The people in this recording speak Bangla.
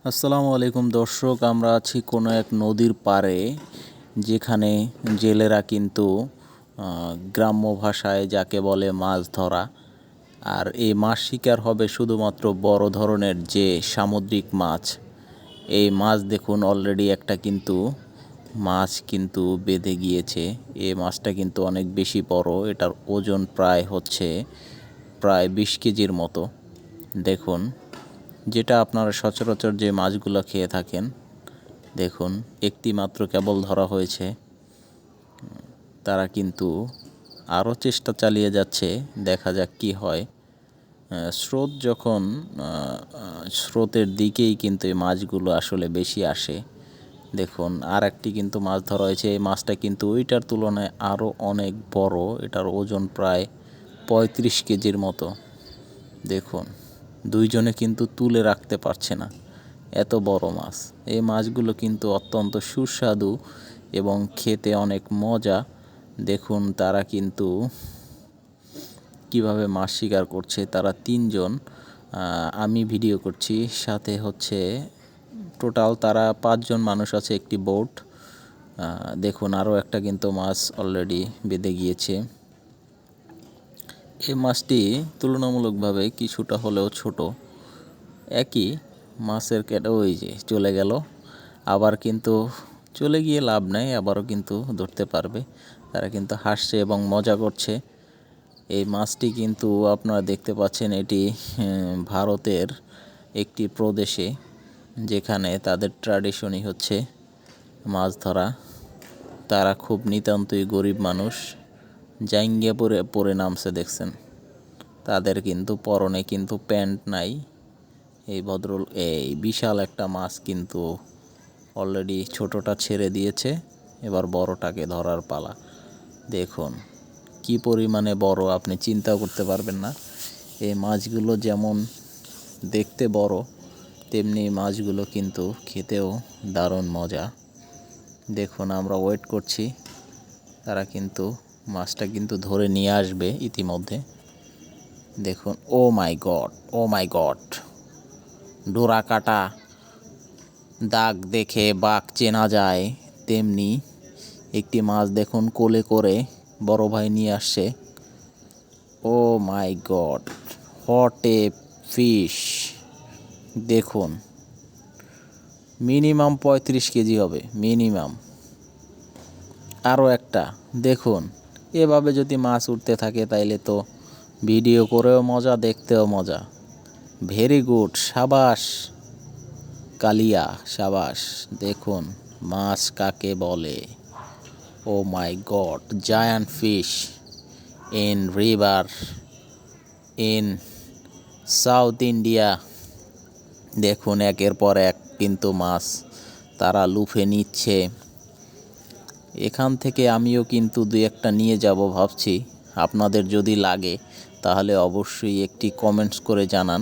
আসসালামু আলাইকুম দর্শক, আমরা আছি কোনো এক নদীর পাড়ে, যেখানে জেলেরা কিন্তু গ্রাম্য ভাষায় যাকে বলে মাছ ধরা। আর এই মাছ শিকার হবে শুধুমাত্র বড় ধরনের যে সামুদ্রিক মাছ। এই মাছ দেখুন, অলরেডি একটা কিন্তু মাছ কিন্তু বেঁধে গিয়েছে। এই মাছটা কিন্তু অনেক বেশি বড়, এটার ওজন প্রায় 20 কেজির মতো। দেখুন, যেটা আপনারা সচরাচর যে মাছগুলো খেয়ে থাকেন, দেখুন একটি মাত্র কেবল ধরা হয়েছে। তারা কিন্তু আরও চেষ্টা চালিয়ে যাচ্ছে, দেখা যাক কি হয়। স্রোত যখন স্রোতের দিকেই কিন্তু এই মাছগুলো আসলে বেশি আসে। দেখুন, আর একটি কিন্তু মাছ ধরা হয়েছে। এই মাছটা কিন্তু ওইটার তুলনায় আরও অনেক বড়, এটার ওজন প্রায় 35 কেজির মতো। দেখুন, দুইজনে কিন্তু তুলে রাখতে পারছে না, এত বড় মাছ। এই মাছগুলো কিন্তু অত্যন্ত সুস্বাদু এবং খেতে অনেক মজা। দেখুন তারা কিন্তু কিভাবে মাছ শিকার করছে। তারা তিনজন, আমি ভিডিও করছি, সাথে হচ্ছে টোটাল তারা 5জন মানুষ আছে, একটি বোট। দেখুন আরও একটা কিন্তু মাছ অলরেডি বেঁধে গিয়েছে। এই মাছটি তুলনামূলকভাবে কিছুটা হলেও ছোট। একই মাছের ক্যাটা, ওই যে চলে গেল। আবার কিন্তু চলে গিয়ে লাভ নাই, আবারও কিন্তু ধরতে পারবে। তারা কিন্তু হাসছে এবং মজা করছে। এই মাছটি কিন্তু আপনারা দেখতে পাচ্ছেন, এটি ভারতের একটি প্রদেশে, যেখানে তাদের ট্র্যাডিশনই হচ্ছে মাছ ধরা। তারা খুব নিতান্তই গরিব মানুষ, জাইঙ্গা পরে নামছে দেখছেন। তাদের কিন্তু পরনে কিন্তু প্যান্ট নাই। এই বিশাল একটা মাছ কিন্তু অলরেডি ছোটটা ছেড়ে দিয়েছে, এবার বড়টাকে ধরার পালা। দেখুন কি পরিমাণে বড়, আপনি চিন্তা করতে পারবেন না। এই মাছগুলো যেমন দেখতে বড়, তেমনি মাছগুলো কিন্তু খেতেও দারুণ মজা। দেখুন আমরা ওয়েট করছি, তারা কিন্তু মাছটা কিন্তু ধরে নিয়ে আসবে ইতিমধ্যে। দেখুন, ও my god, O my god, ডোরা কাটা দাগ দেখে বাঘ চেনা যায়, তেমনি একটি মাছ দেখুন কোলে করে বড় ভাই নিয়ে আসছে। ও my god, what a fish! দেখুন মিনিমাম 35 কেজি হবে, মিনিমাম। আরও একটা দেখুন, এভাবে যদি মাছ উঠতে থাকে তাইলে তো ভিডিও করেও মজা, দেখতেও মজা। ভেরি গুড, সাবাস কালিয়া, সাবাস। দেখুন মাছ কাকে বলে। Oh my god, giant fish in river in south India. দেখুন একের পর এক কিন্তু মাছ তারা লুফে নিচ্ছে। এখান থেকে আমিও কিন্তু 2-1টা নিয়ে যাব ভাবছি। আপনাদের যদি লাগে তাহলে অবশ্যই একটি কমেন্টস করে জানান।